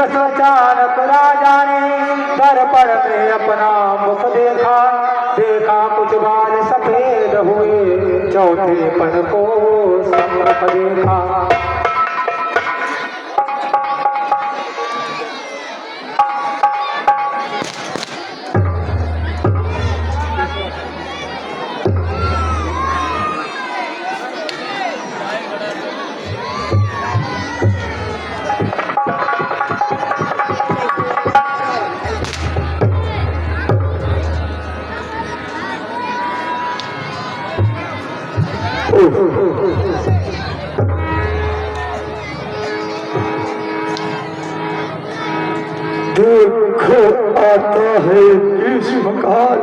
अचानक राजा ने दर्पण में अपना मुख देखा, देखा कुछ बाल सफेद हुए, चौथे पन को सम्मुख देखा। देखो आता है ग्रीष्मकाल,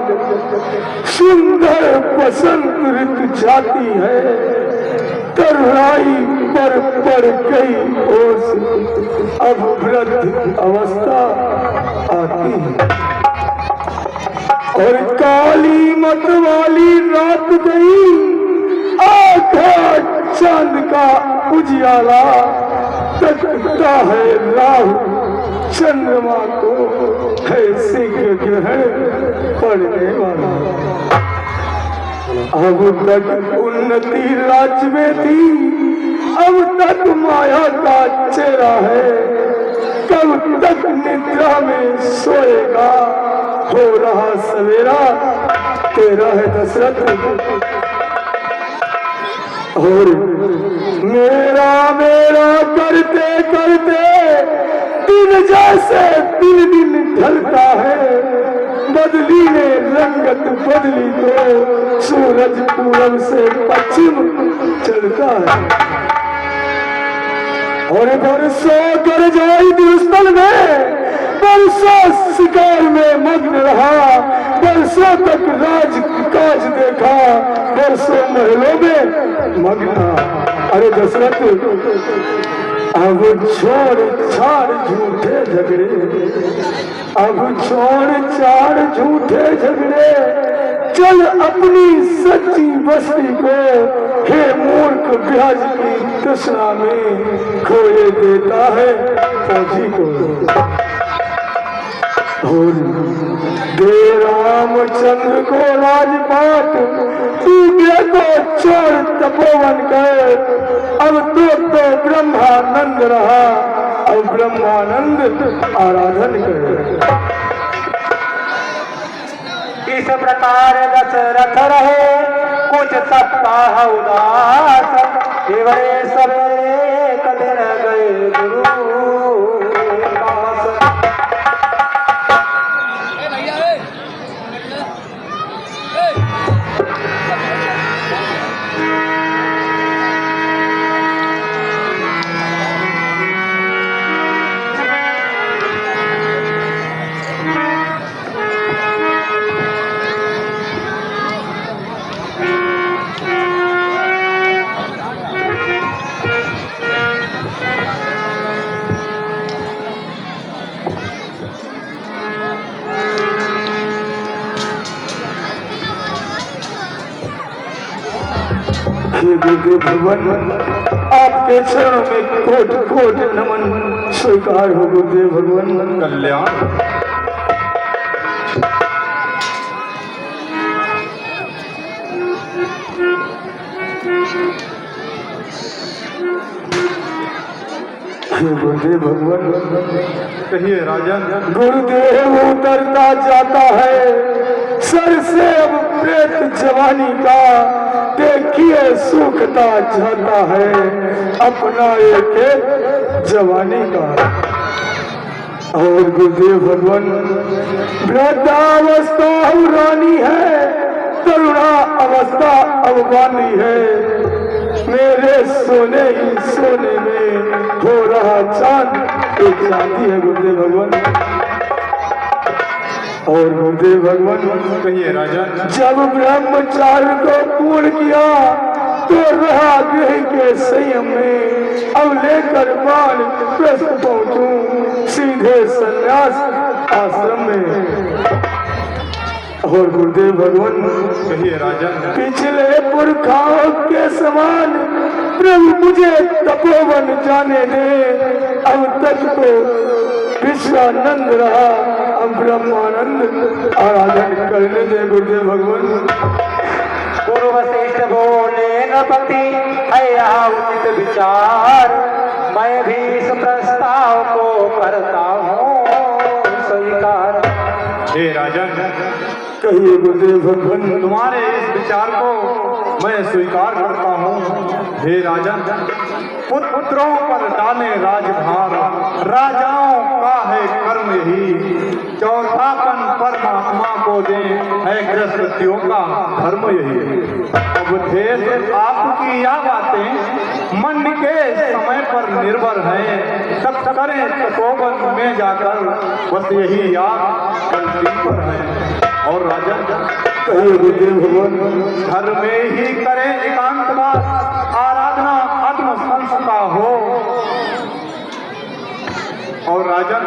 सुंदर बसंत ऋतु जाती है, तरुणाई पर पड़ गई ओस, अब वृद्ध अवस्था आती है और काली मत वाली रात गई, आधा चांद का उजियाला तकता है राहु चंद्रमा को, ऐसे ग्रहण पड़ने वाला। अब तक उन्नति राज्य में थी, अब तक माया का चेहरा है, कब तक निद्रा में सोएगा, हो रहा सवेरा तेरा है दशरथ। और मेरा मेरा करते करते दिन जैसे दिन ढलता है, बदली ने रंगत बदली तो सूरज पूरब से पश्चिम चलता है। और बरसों गरजाई दुस्तल में, बरसों शिकार में मग्न रहा, बरसों तक राज काज देखा, बरसों महलों में मग्न। अरे दशरथ अब छोड़ छाड़ झूठे झगड़े, अब छोड़ छाड़ झूठे झगड़े, चल अपनी सच्ची बस्ती को, हे मूर्ख ब्याज की तृष्णा में खोए देता है फौजी को। और दे रामचंद्र को राजपाट, दूसरे को छोड़ तपोवन कर, अब तो ब्रह्मानंद रहा, अब ब्रह्मानंद आराधन कर। इस प्रकार दशरथ रहे कुछ सप्ताह उदास, केवले सवेरे कदिन गए गुरु दास। भगवान आपके चरणों में कोट कोट नमन स्वीकार हो गुरुदेव भगवान। कल्याण गुरुदेव भगवान। कहिए राजन। गुरुदेव उतरता जाता है सर से अब प्रेत जवानी का, देखिए सूखता जाता है अपना एक जवानी का। और गुरुदेव भगवान वृद्धावस्था रानी है, तरुणा अवस्था अवगानी है, मेरे सोने ही सोने में हो रहा चांद एक चांदी है गुरुदेव भगवान। और गुरुदेव भगवान कहिए राजा। जब ब्रह्मचार्य को पूर्ण किया तो रहा गृह के संयम में, अब लेकर बाण प्रस्त पहुंचूं सीधे संन्यास आश्रम में। और गुरुदेव भगवान कहिए राजन। पिछले पुरखाओं के समान प्रभु मुझे तपोवन जाने दे। अब तक तो विश्वानंद रहा, अब ब्रह्मानंद आराधन करने दे गुरुदेव भगवान। गुरु वशिष्ठ बोले नृपति है यहाँ उचित विचार, मैं भी इस प्रस्ताव को करता हूँ स्वीकार। हे राजन, कहिए गुरुदेव भगवान। तुम्हारे इस विचार को मैं स्वीकार करता हूँ। हे राजन, पुत्रों पर डाले राजभार, राजाओं का है कर्म यही, चौथापन परमात्मा को दे है गृहस्थियों का धर्म यही। अब देश आपकी यह बातें मन के समय पर निर्भर है, सब करें तपोवन में जाकर, बस यही याद गलती पर है। और राजन, कहिए गुरुदेव भगवान। घर में ही करें एकांतवास, आराधना आत्मसंस्था हो। और राजन,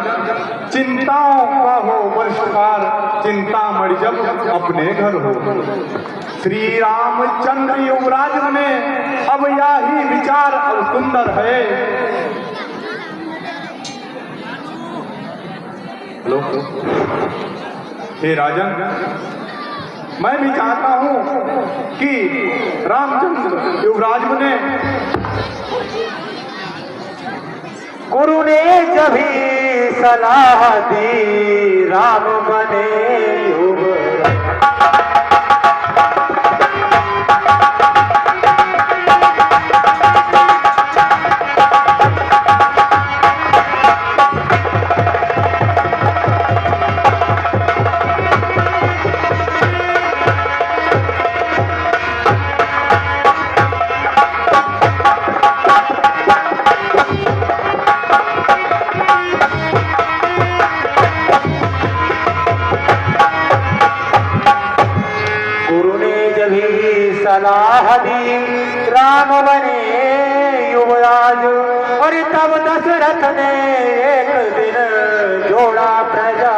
चिंताओं का हो बहिष्कार, चिंतामणि जब अपने घर हो। श्री रामचंद्र युवराज में अब यही विचार अब सुंदर है। हेलो, हे राजन, मैं भी चाहता हूं कि रामचंद्र युवराज बने। गुरु ने जब भी सलाह दी, राम बने युवराज। सलाह दी, राम बने युवराज। और तब दशरथ ने एक दिन जोड़ा प्रजा।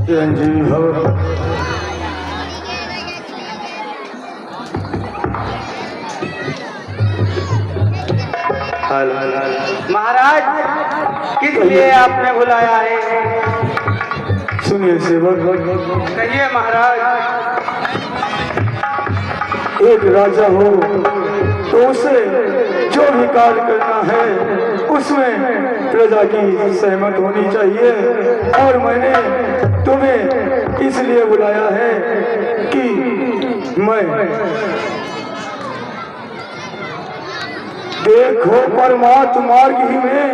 चिरंजीवी भव। महाराज, किस लिए आपने बुलाया है? सुनिए सेवक। कहिए महाराज। एक राजा हो तो तो उसे जो भी कार्य करना है उसमें प्रजा की सहमत होनी चाहिए। और मैंने तुम्हें इसलिए बुलाया है कि मैं देखो परमात्म मार्ग ही में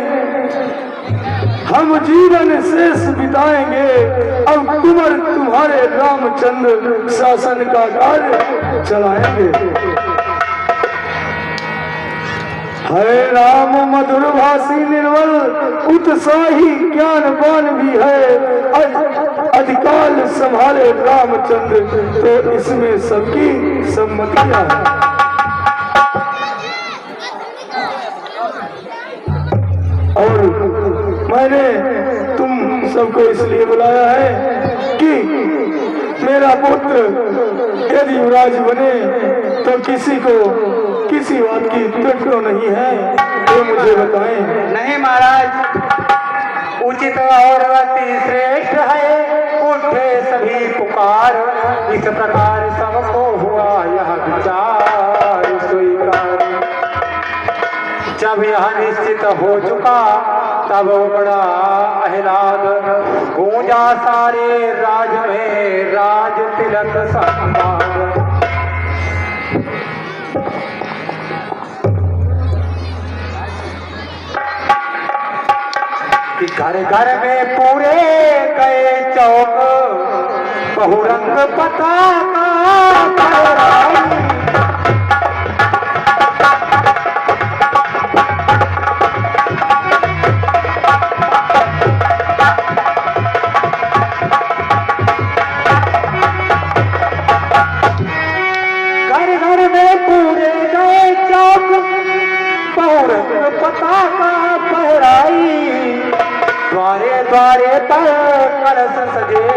हम जीवन शेष बिताएंगे। अब कुंवर तुम्हारे रामचंद्र शासन का कार्य चलाएंगे। है राम मधुर भाषी निर्मल उत्साही ज्ञानवान भी है। अधिकाल संभाले रामचंद्र, तो इसमें सबकी सम्मतियां है। और मैंने तुम सबको इसलिए बुलाया है कि मेरा पुत्र यदि युवराज बने तो किसी को किसी बात की त्रुटि तो नहीं है, तो मुझे बताएं। नहीं महाराज, उचित और अति श्रेष्ठ है उठे सभी पुकार। इस प्रकार सबको हुआ यह विचार स्वीकार। जब यह निश्चित हो चुका तब बड़ा आह्लाद गूंजा सारे राज में राज तिलक संवाद। कि घर घर में पूरे गए चौक बहुरंग पताका फहराई। पताका फहराई, द्वारे द्वारे पर कलश सजे,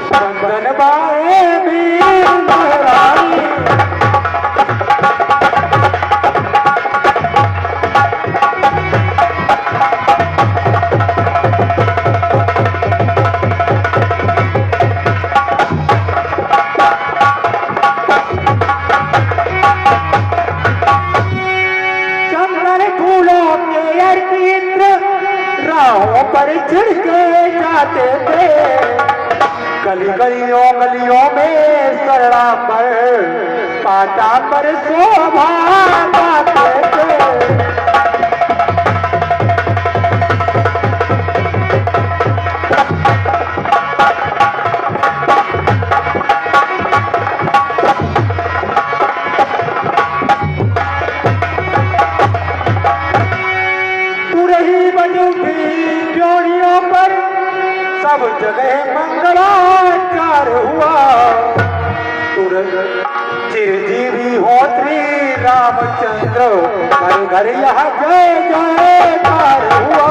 चंदन बाए भी लहराई। राहों पर छिड़के जाते थे, गलियों गलियों में सरड़ा पर पाटा पर शोभा पाते थे। सब जगह मंगलाचार हुआ, चिरजीवी हो श्री रामचंद्र, घर घर यह जय जयकार हुआ।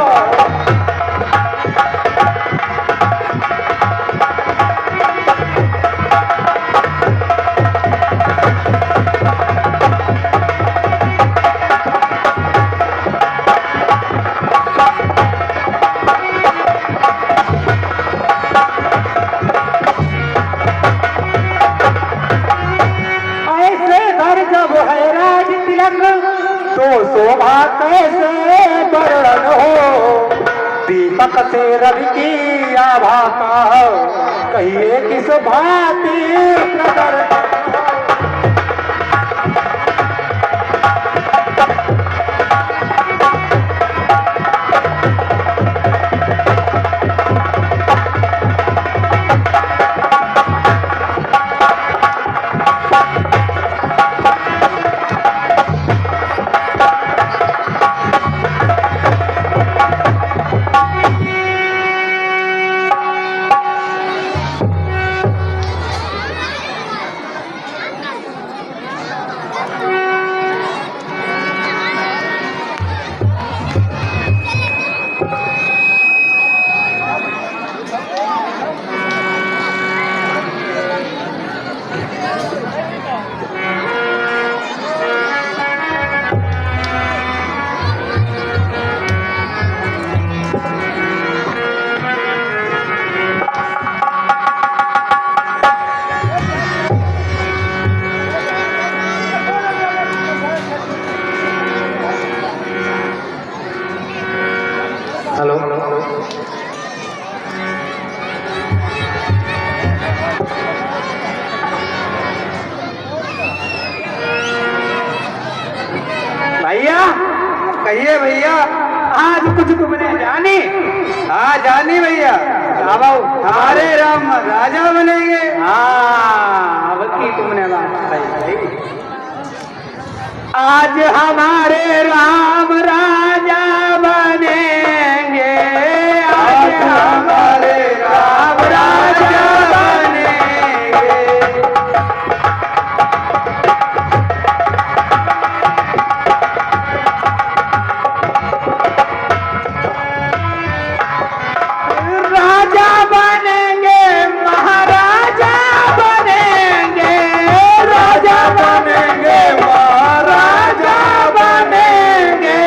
तो शोभा कैसे वर्णन हो, दीपक से रवि की आभा का कहिए किस भांति प्रदर्शन। हेलो भैया कहिए भैया। आज कुछ तुमने जानी? हाँ जानी भैया। हमारे राम राजा बनेंगे। हाँ अब की तुमने बात कही। आज हमारे राम राजा बनेंगे, आज हमारे राम राजा बनेंगे। राजा बनेंगे, महाराजा बनेंगे, राजा बनेंगे, महाराजा बनेंगे।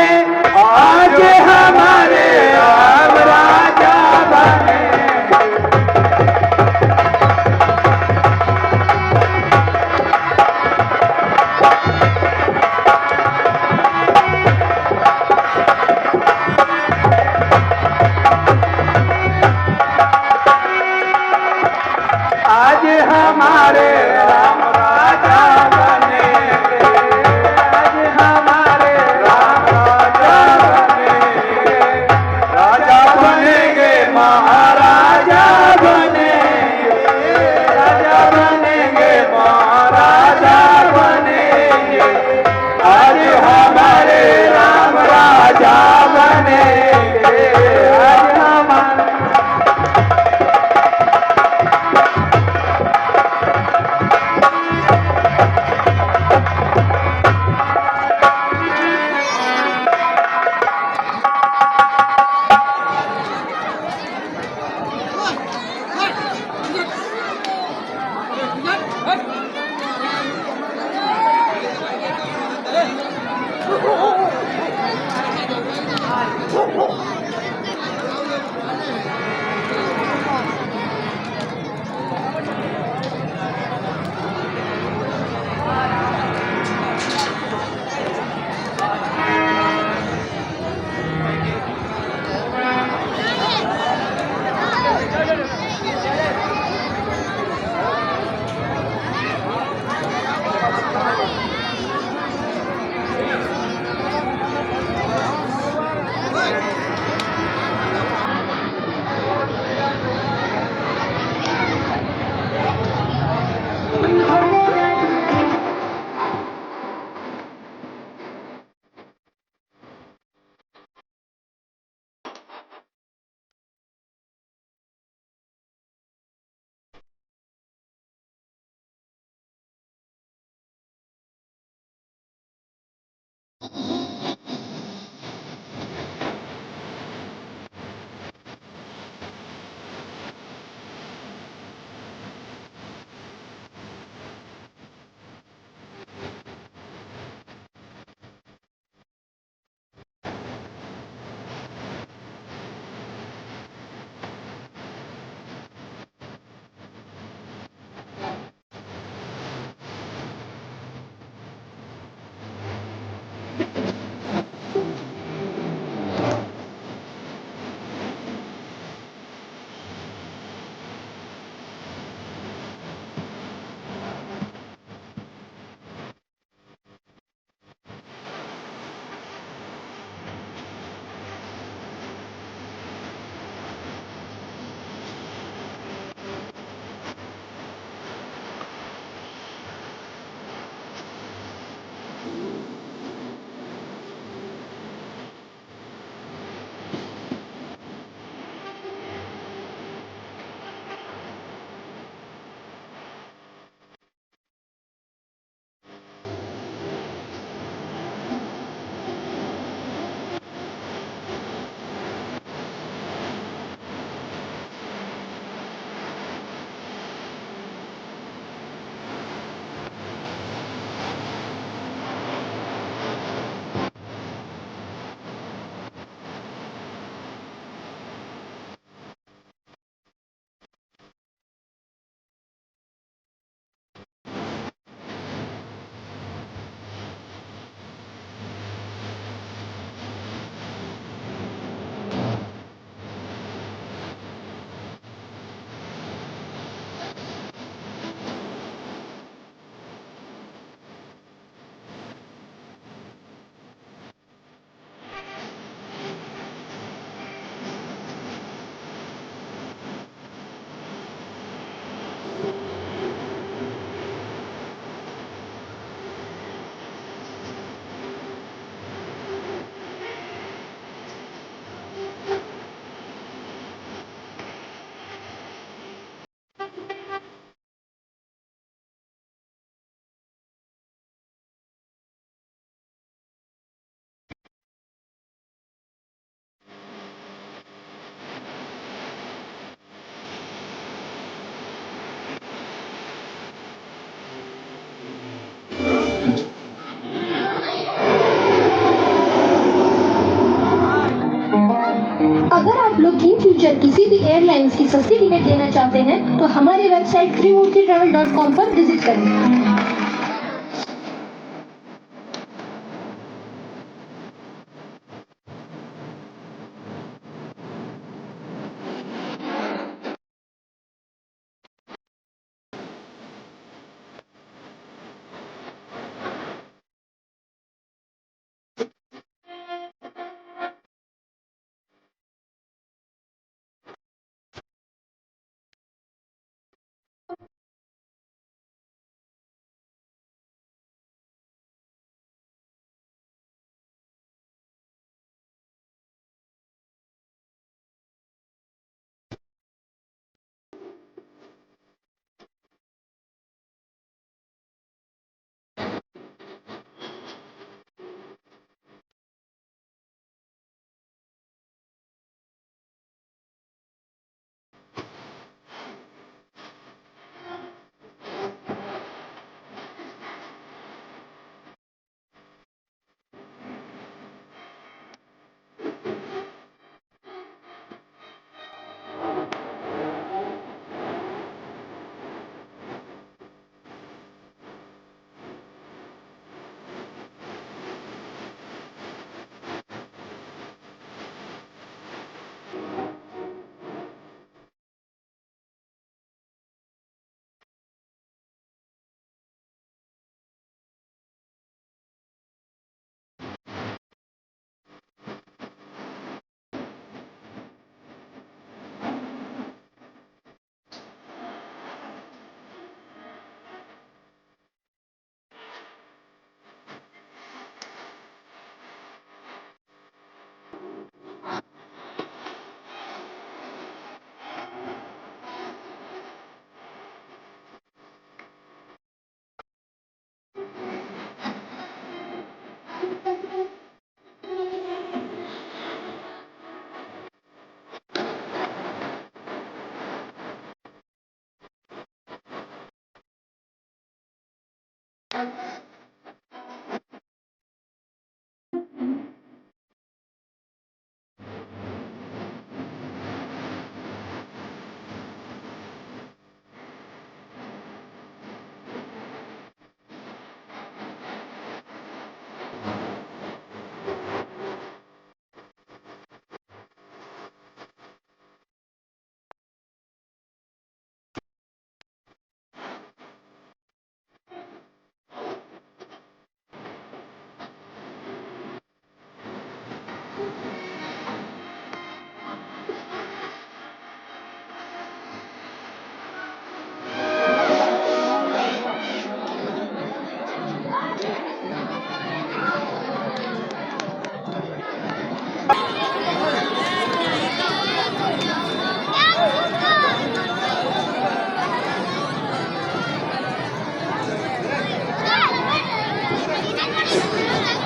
लोग इन फ्यूचर किसी भी एयरलाइंस की सस्ती टिकट लेना चाहते हैं तो हमारे वेबसाइट freemurthytravel.com पर विजिट करें।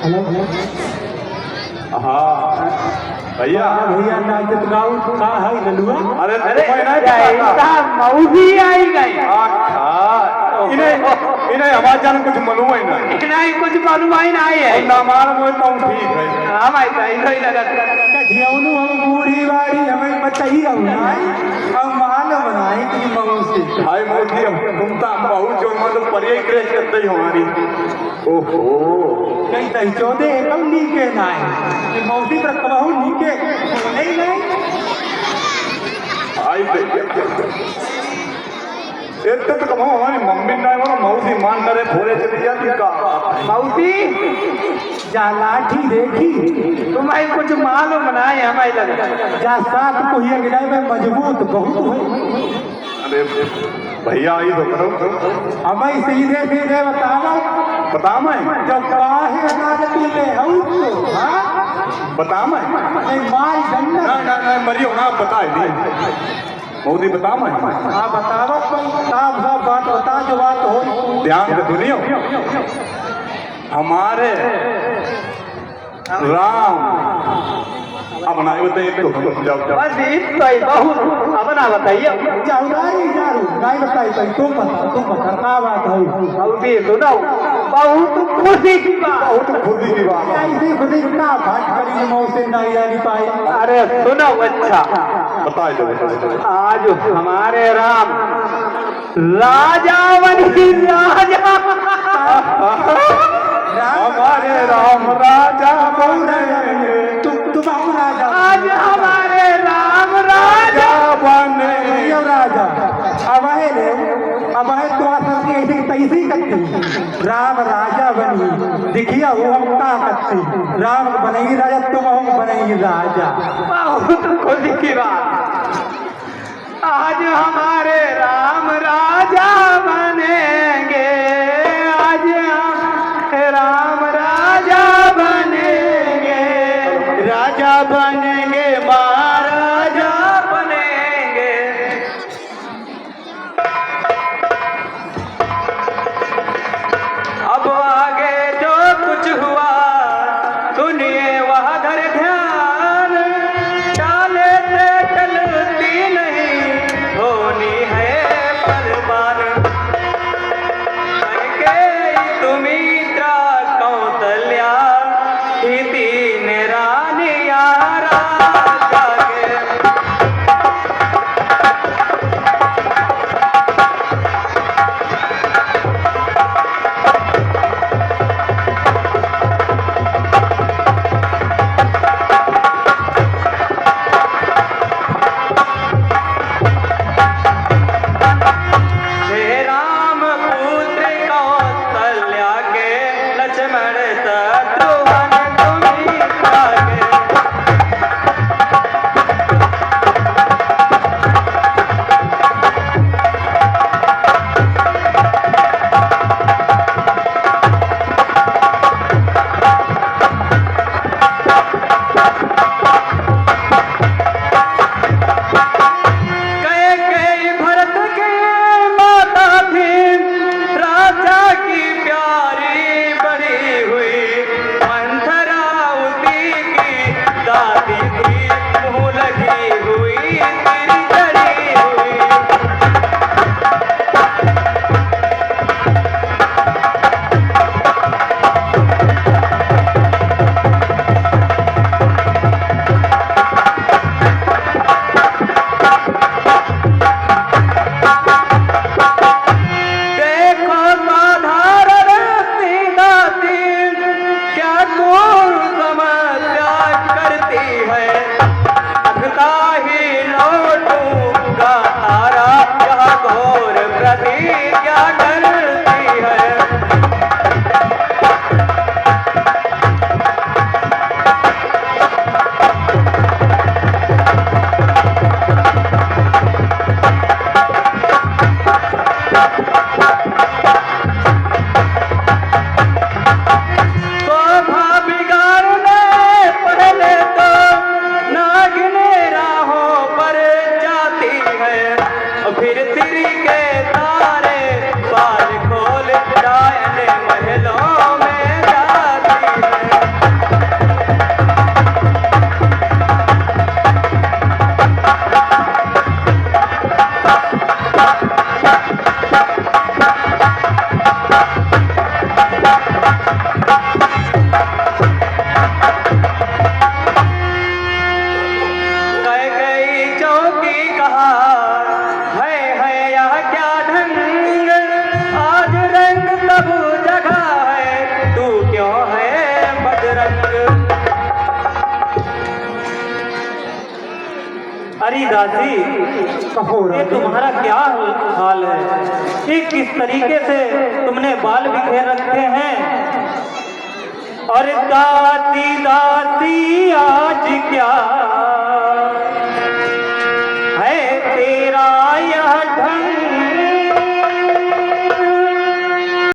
हेलो हाँ भैया भैया नाचत गाँव का है ललुआ अरे तुम्हें नहीं पता मऊजी आई गई इन्हें इन्हें हमारे जान कुछ मालूम ही नहीं नहीं कुछ मालूम आई ना आई है ना मालूम तो ठीक है हम आई था इधर ही लगा कठियाउनु हम बूढ़ी बाड़ी हमें बताई हम माल बनाए कि मऊ से हाय मोदी तुम तो बहुत जो मतलब परिय क्रेज करते ही हमारी ओहो कहीं तही चौदे कम नीके नाय कि मौसी पर कबहू नीके नहीं नहीं आई इतने तो कम हमारी मम्मी ने वो मौसी मान करे थोड़े चली जाती का मऊसी जा लाठी देखी तुम्हारी कुछ मालूम बनाए हमारी लगा जा साथ को ये गिराए में मजबूत बहुत है अरे भैया आई तो करो हमें सीधे सीधे बताना बता मैं जब काहे अदालती में हूँ तो हाँ बता मैं नहीं माल जन्नत नहीं मरियो ना बता नहीं मोदी बता मैं हाँ बताओ साफ साफ बात बता जो बात हो ध्यान से सुनियो हमारे राम अब ना बताइए तो जाओ बस इतना ही बहुत अब ना बताइए जाऊदारी जारू नहीं बताई तो तुम बता का बात है मऊसी सुनो बहुत खुशी की बात बहुत खुदी की बात ऐसी खुदी का भाट करी मौसे नहीं जानी पाई अरे सुनो अच्छा बताए दो। आज हमारे राम राजा बनी राजा, हमारे राम राजा बनेंगे, तुम आओ राजा। आज हमारे राम राजा बने राजा। अब है ले, अब है तो आसर ऐसे तैसे ही करती। राम राजा बनी देखिए वो हम का करती। राम बनेगी राजा, तुम हम बनेगी राजा। तुमको दिखी बात। आज हमारे राम राजा बनेंगे, आज हम राम राजा बनेंगे, राजा बनेंगे, महाराजा बनेंगे। अब आगे जो कुछ हुआ सुनिए वह धर ध्यान, चाले से चलती नहीं होनी है परवान। सुमित्रा कौशल्या ही तीन रानिया राजा के। हे राम पुत्र कौशल्या के, लक्ष्मण शत्रुघ्न सुमित्रा के। कैकेयी भरत की माता थी, राजा की प्यारी बड़ी हुई। मंथरा उसी की दादी थी, मुँह लगी हुई तेरी चढ़ी हुई। देखो साधारण सीधा सी क्या घोर समस्या करती है। अगता ही लौटूंगा तारा, यह घोर प्रतिज्ञा करती है। शोभा बिगाड़ने पहले तो नागिने राहों पर जाती है, फिर तिरी के तारे बाल खोल डायन महलों में जाती है। कैकेयी चौकी कहा है यह क्या ढंग, आज रंग सब जगह है, तू क्यों है बदरंग। अरे दासी ये तुम्हारा क्या हाल है, ये किस तरीके से तुमने बाल बिखेर रखे हैं। और दासी दासी आज क्या